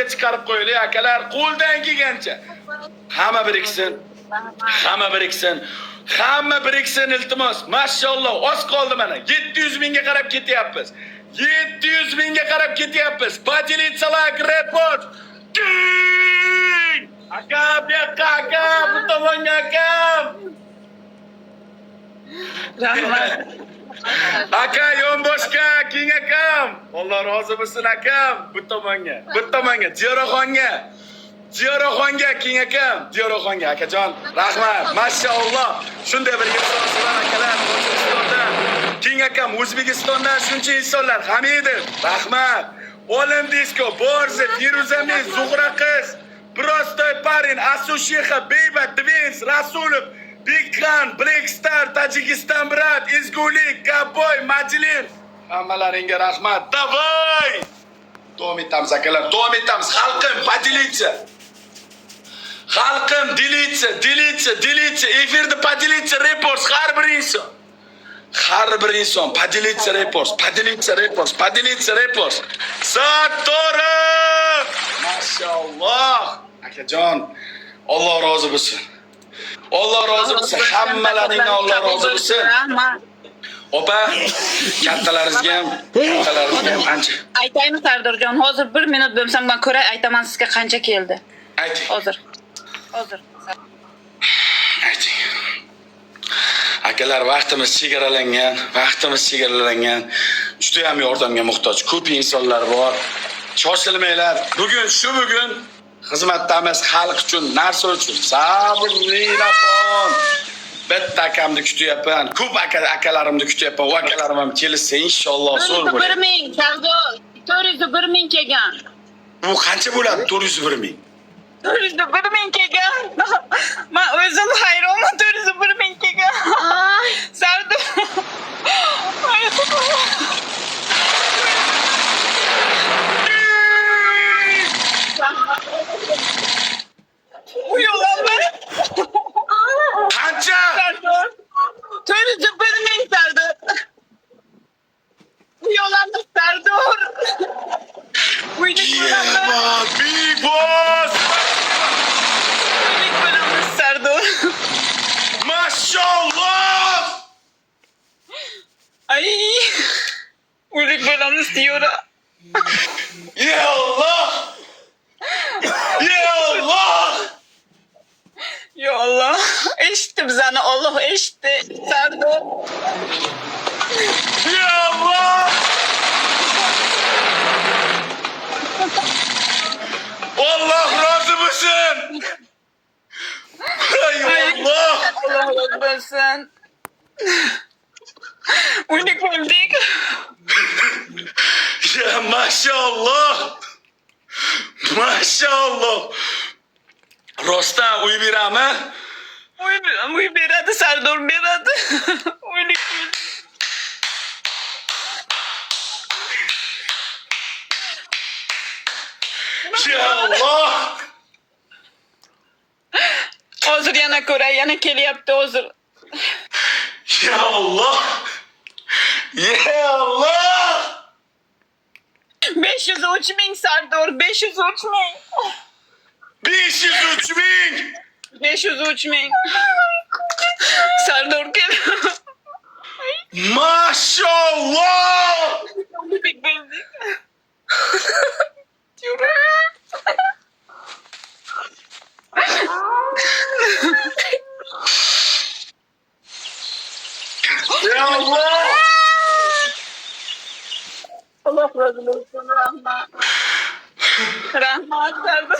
videoga chiqarib qo'yaylik akalar. Qo'ldan kelgancha. Hamma biriksin. Hamma biriksin. Hamma biriksin iltimos. Mashalloh, oz qoldi mana. 700 mingga qarab ketyapmiz. 700 mingga qarab ketyapmiz. Podelitsalar report. Aka, aka, bu tomonga akam. Rahmat. Aka, yonboshqa, king akam. Alloh rozi bo'lsin akam. Bu tomonga, Ziyoraxonga. Ziyoraxonga, king akam. Ziyoraxonga, akajon. Rahmat. Mashalloh. Shunday bir insonlar akalar, O'zbekistondan. King akam, O'zbekistondan shuncha insonlar. Hamidov, rahmat. Olim Disko, Borzi, Firuzamiz, Zuhra qiz. Prostoy Parin, Asushexa, Beyba, Twins, Rasulov, Big Khan, Black Star, Tojikiston brat, Izgulik, Cowboy, Majlin. Hammalaringga rahmat. Davay! Davom etamiz akalar, davom etamiz. Xalqim, podelitsa. Xalqim, delitsa. Efirda podelitsa, report har bir inson. Har bir inson podelitsa, report. Sattorov! Mashalloh. Akajon, Alloh rozi bo'lsin. Alloh rozi bo'lsin. Hammalaringdan Alloh rozi bo'lsin. Opa, kattalaringizga ham qancha? Aytaymi Sardorjon, hozir 1 minut bo'lsam men ko'ray aytaman sizga qancha keldi. Ayting. Hozir. Ayting. Akalar, vaqtimiz chegaralangan. Juda ham yordamga muhtoj. Ko'p insonlar bor. Shoshilmanglar. Bugun xizmatdamiz, xalq uchun, narsa uchun. Sabrlinaxon. Bitta akamni kutyapman. Ko'p akalarimni kutyapman. U akalarim ham kelsa inshaalloh zo'r bo'ladi. 401 ming, Sardor. 401 ming kelgan. Bu qancha bo'ladi? 401 ming. 401 ming kelgan. Men o'zim hayronman, 401 ming kelgan. Sardor. Uyoqlar. Qancha? Sardor. 401 ming Sardor. Uyoqlar Sardor. Yeah, big boss. Sardor. Mashallah. Ay. Uylik bo'lamiz diyor. Ya Allah. Ya Allah. Eshitdi bizani, Alloh eshitdi. Sardor. Ya Allah. Allah razı olsun. Ay Allah. Allah razı olsun. Uylik bo'ldik. Ya maşallah. Rostdan uy berami? Uy beradi, Sardor beradi. Uylik bo'ldik. Ya Allah. Hozir yana ko'ray, yana kelyapti hozir. Ya Allah. 503 ming Sardor, 503 ming. 503 ming. 503 ming. Sardor gel. Maşallah. Ya Allah. Allah razı olsun, rahmat. Rahmat Sardor,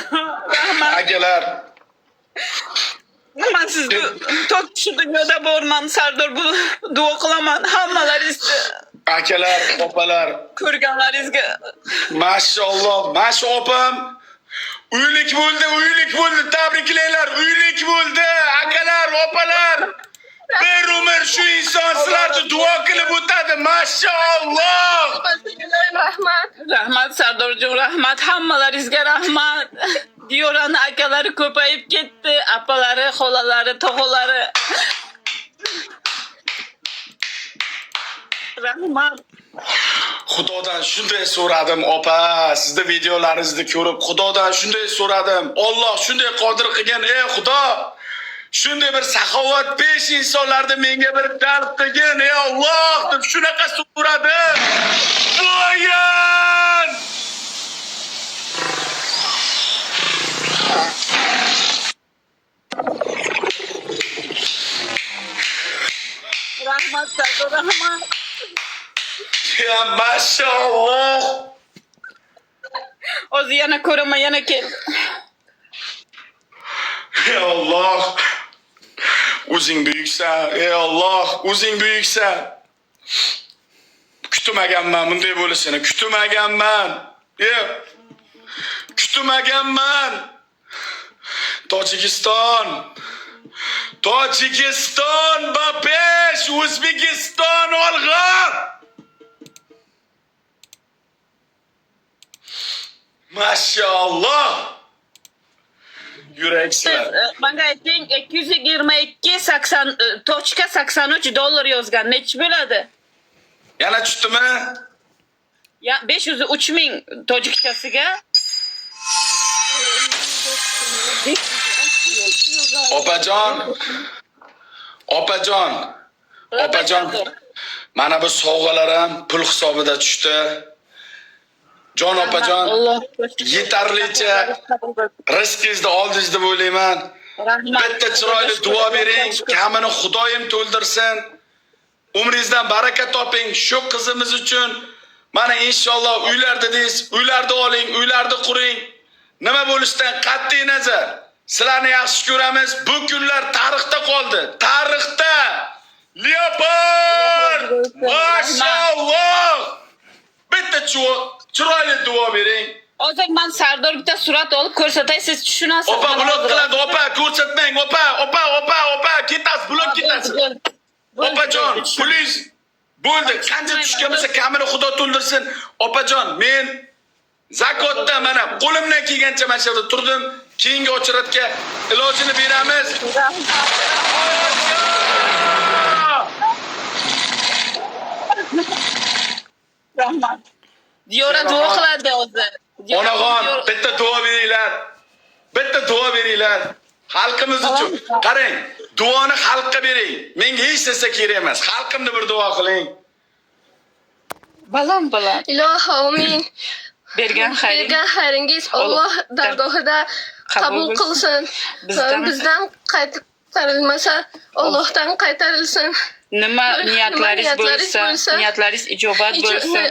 rahmat. Akalar. Men sizni tok shu dunyoda borman, Sardor, bu duo qilaman hammalaringizga. Akalar, opalar. Ko'rganlaringizga. Maşallah. Maş opam. Uylik bo'ldi. Tabriklaylar. Uylik bo'ldi. Akalar, opalar. Bir umr shu inson sizlarni duo qilib o'tadi. Maşallah. Rahmat Sardorjon, rahmat, hammalaringizga rahmat. Diyorani akalari ko'payib ketdi, apalari, xolalari, tog'alari. Rahmat. Xudodan shunday so'radim, opa. Sizning videolaringizni ko'rib, Xudodan shunday so'radim. Alloh shunday qodir qilgan, ey Xudo. Shunday bir saxovat 5 insonlarni menga bir jalb qilgin, ey Alloh deb shunaqa so'radim. Voyan! Rahmat Sardor, rahmat. Ya maşallah. O'zi yana ko'raman, yana kel. Ey Allah. O'zing buyuksan, ey Allah, o'zing buyuksan. Kutmaganman bunday bo'lishini, kutmaganman. Kutmaganman. Tojikiston, Bapesh, O'zbekiston olg'a. Maşallah. Yuraksizlar. Menga ayting, 222.83 dollar yozgan. Nech bo'ladi? Yana tushdimi? Ya 503 ming tojikchasiga. Opajon. Mana bu sovg'alar ham pul hisobida tushdi. Jon opajon, yetarlicha rizqingizni oldingiz deb o'ylayman. Bitta chiroyli duo bering, kamini Xudoyim to'ldirsin. Umringizdan baraka toping shu qizimiz uchun. Mana inshaalloh uylar dedingiz, uylarni oling, uylarni quring. Nima bo'lishidan qat'iy nazar sizlarni yaxshi ko'ramiz. Bu kunlar tarixda qoldi. Tarixda. Leopard! Maşallah! Bitta chiroyli duo bering. Hozir men Sardor bitta surat olib ko'rsatay, siz tushunasiz. Opa blok qiladi, opa ko'rsatmang, opa, ketasiz, blok ketasiz. Opajon, pulingiz bo'ldi. Qancha tushgan bo'lsa kamini Xudo to'ldirsin. Opajon, men zakotda mana qo'limdan kelgancha mana shu yerda turdim. Keyingi ochiratga ilojini beramiz. Rahmat. Diyora duo qiladi hozir. Onaxon, bitta duo beringlar. Bitta duo beringlar. Xalqimiz uchun. Qarang, duoni xalqqa bering. Menga hech narsa kerak emas. Xalqimni bir duo qiling. Balam. Ilohim Bergan xayringiz Alloh dargohida qabul qilsin. Bizdan qaytarilmasa Allohdan qaytarilsin. Nima niyatlaringiz bo'lsa, niyatlaringiz ijobat bo'lsin.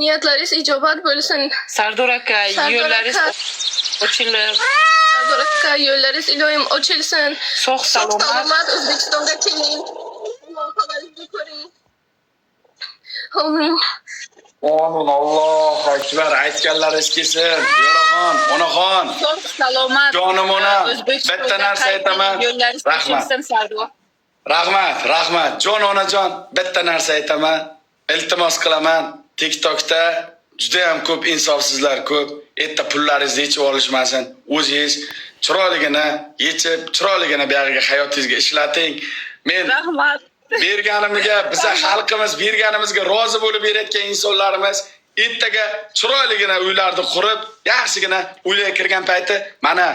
Niyatlaringiz ijobat bo'lsin. Sardor aka, yo'llaringiz ochilib, Sardor aka, yo'llaringiz ilohim ochilsin. sog' salomat O'zbekistonga keling. Xabaringizni ko'ring. Amin. Amin. Allohu akbar. Aytganlaringiz kelsin. Yoraxon, onaxon. sog' salomat. Jonim onam, bitta narsa aytaman. Rahmat. Sardor. Rahmat. Jon onajon, bitta narsa aytaman. Iltimos qilaman. TikTokda juda ham ko'p insofsizlar ko'p. Erta pullaringizni yechib olishmasin. O'zingiz chiroyligina yechib, chiroyligina bu yerga hayotingizga ishlating. Men Rahmat. berganimga, biza xalqimiz berganimizga rozi bo'lib berayotgan insonlarimiz ertaga chiroyligina uylarni qurib, yaxshigina uyga kirgan payti mana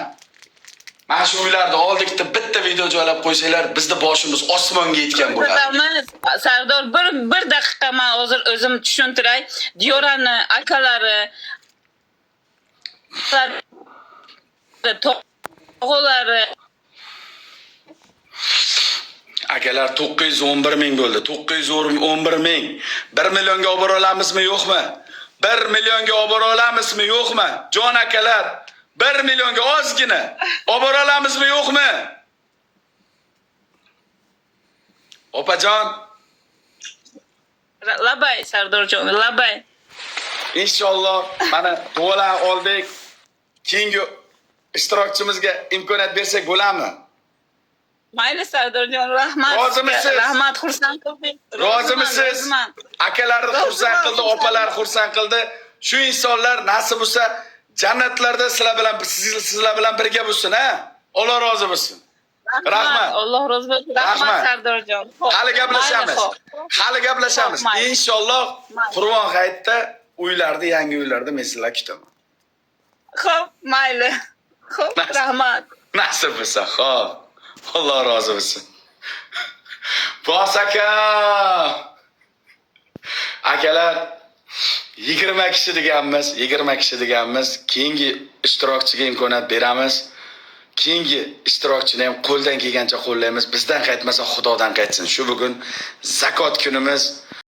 shu uylarni oldikda bitta video joylab qo'ysanglar, bizning boshimiz osmonga yetgan bo'ladi. Sardor, bir daqiqa men hozir o'zim tushuntiray. Diyorani akalari, tog'alari Akalar 911 ming bo'ldi. 911 ming. 1 millionga olib bora olamizmi, yo'qmi? 1 millionga olib bora olamizmi, yo'qmi? Jon akalar, 1 millionga ozgina olib bora olamizmi, yo'qmi? Opajon, labay Sardorjon, labay. inshaalloh mana duolar oldik. Keyingi ishtirokchimizga imkoniyat bersak bo'ladimi? Mayli Sardorjon, rahmat. Rozimisiz? Rahmat, xursand qilding. Rozimisiz? Akalarni xursand qildi, opalar xursand qildi. Shu insonlar nasib bo'lsa jannatlarda sizlar bilan birga bo'lsin, ha? Alloh rozi bo'lsin. Rahmat. Alloh rozi bo'lsin. Rahmat. Rahmat Sardorjon. Xo'p, Hali gaplashamiz. mayli, xo'p. Hali gaplashamiz. Xo'p, mayli. Inshaalloh Mayli. Qur'on hayitda yangi uylarda men sizlarni kutaman. Xo'p, mayli. Xo'p, rahmat. Nasib bo'lsa, xo'p. Alloh rozi bo'lsin. Bos aka. Akalar 20 kishi deganmiz. Keyingi ishtirokchiga imkoniyat beramiz. Keyingi ishtirokchini ham qo'ldan kelgancha qo'llaymiz. Bizdan qaytmasa Xudodan qaytsin. Shu bugun zakot kunimiz.